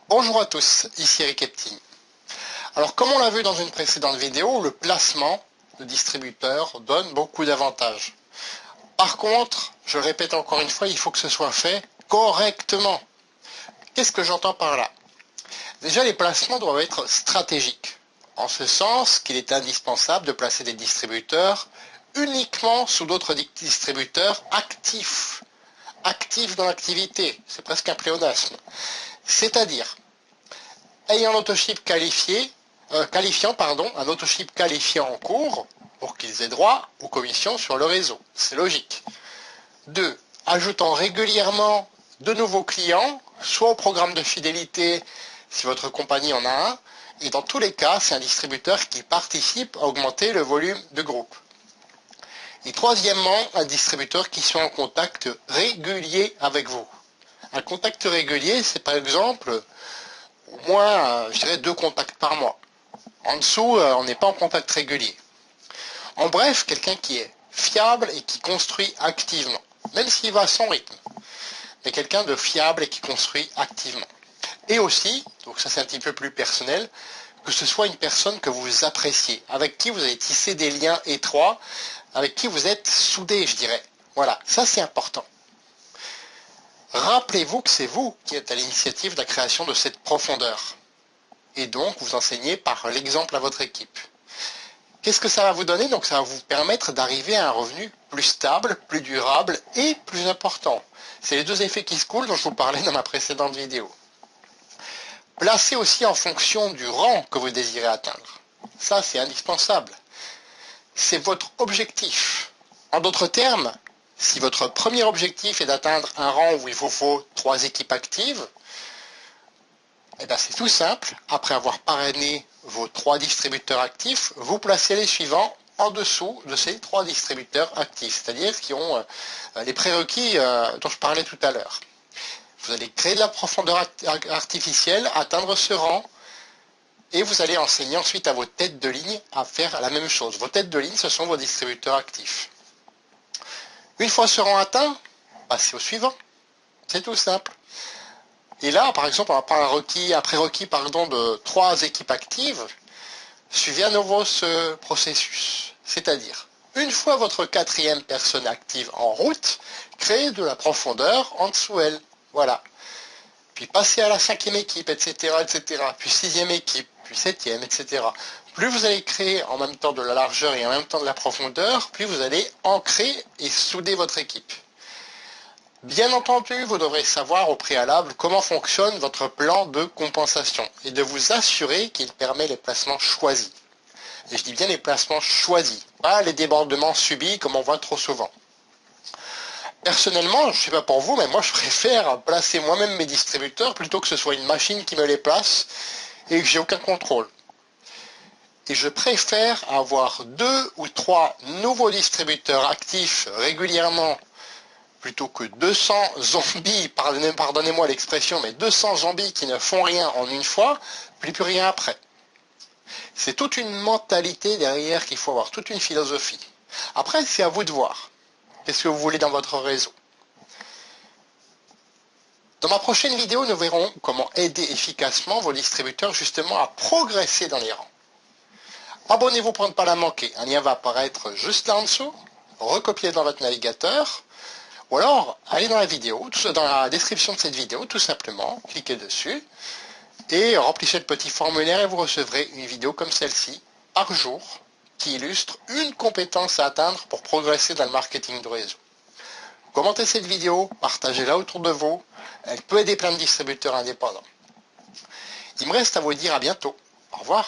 Bonjour à tous, ici Eric Epting. Alors comme on l'a vu dans une précédente vidéo, le placement de distributeur donne beaucoup d'avantages. Par contre, je le répète encore une fois, il faut que ce soit fait correctement. Qu'est-ce que j'entends par là? Déjà, les placements doivent être stratégiques, en ce sens qu'il est indispensable de placer des distributeurs uniquement sous d'autres distributeurs actifs. Actifs dans l'activité, c'est presque un pléonasme. C'est-à-dire, ayant l'autoship qualifiant, un autoship qualifiant en cours pour qu'ils aient droit aux commissions sur le réseau. C'est logique. 2. Ajoutant régulièrement de nouveaux clients, soit au programme de fidélité si votre compagnie en a un, et dans tous les cas, c'est un distributeur qui participe à augmenter le volume de groupe. Et troisièmement, un distributeur qui soit en contact régulier avec vous. Un contact régulier, c'est par exemple au moins, je dirais, 2 contacts par mois. En dessous, on n'est pas en contact régulier. En bref, quelqu'un qui est fiable et qui construit activement, même s'il va à son rythme, mais quelqu'un de fiable et qui construit activement. Et aussi, donc ça c'est un petit peu plus personnel, que ce soit une personne que vous appréciez, avec qui vous avez tissé des liens étroits, avec qui vous êtes soudés, je dirais. Voilà, ça c'est important. Rappelez-vous que c'est vous qui êtes à l'initiative de la création de cette profondeur. Et donc, vous enseignez par l'exemple à votre équipe. Qu'est-ce que ça va vous donner? Donc, ça va vous permettre d'arriver à un revenu plus stable, plus durable et plus important. C'est les deux effets qui se coulent dont je vous parlais dans ma précédente vidéo. Placez aussi en fonction du rang que vous désirez atteindre. Ça, c'est indispensable. C'est votre objectif. En d'autres termes, si votre premier objectif est d'atteindre un rang où il vous faut 3 équipes actives, eh bien, c'est tout simple. Après avoir parrainé vos 3 distributeurs actifs, vous placez les suivants en dessous de ces 3 distributeurs actifs, c'est-à-dire qui ont les prérequis dont je parlais tout à l'heure. Vous allez créer de la profondeur artificielle, atteindre ce rang, et vous allez enseigner ensuite à vos têtes de ligne à faire la même chose. Vos têtes de ligne, ce sont vos distributeurs actifs. Une fois ce rang atteint, passez au suivant. C'est tout simple. Et là, par exemple, on va prendre un prérequis de 3 équipes actives. Suivez à nouveau ce processus. C'est-à-dire, une fois votre 4e personne active en route, créez de la profondeur en dessous elle. Voilà. Puis passez à la 5e équipe, etc., etc. Puis 6e équipe, puis 7e, etc. Plus vous allez créer en même temps de la largeur et en même temps de la profondeur, plus vous allez ancrer et souder votre équipe. Bien entendu, vous devrez savoir au préalable comment fonctionne votre plan de compensation et de vous assurer qu'il permet les placements choisis. Et je dis bien les placements choisis, pas les débordements subis comme on voit trop souvent. Personnellement, je ne sais pas pour vous, mais moi je préfère placer moi-même mes distributeurs plutôt que ce soit une machine qui me les place et que j'ai aucun contrôle. Et je préfère avoir 2 ou 3 nouveaux distributeurs actifs régulièrement plutôt que 200 zombies, pardonnez-moi l'expression, mais 200 zombies qui ne font rien en une fois, plus rien après. C'est toute une mentalité derrière qu'il faut avoir, toute une philosophie. Après, c'est à vous de voir. Qu'est-ce que vous voulez dans votre réseau? Dans ma prochaine vidéo, nous verrons comment aider efficacement vos distributeurs justement à progresser dans les rangs. Abonnez-vous pour ne pas la manquer. Un lien va apparaître juste là en dessous. Recopiez dans votre navigateur. Ou alors, allez dans la vidéo, dans la description de cette vidéo, tout simplement, cliquez dessus et remplissez le petit formulaire et vous recevrez une vidéo comme celle-ci par jour qui illustre une compétence à atteindre pour progresser dans le marketing de réseau. Commentez cette vidéo, partagez-la autour de vous, elle peut aider plein de distributeurs indépendants. Il me reste à vous dire à bientôt. Au revoir.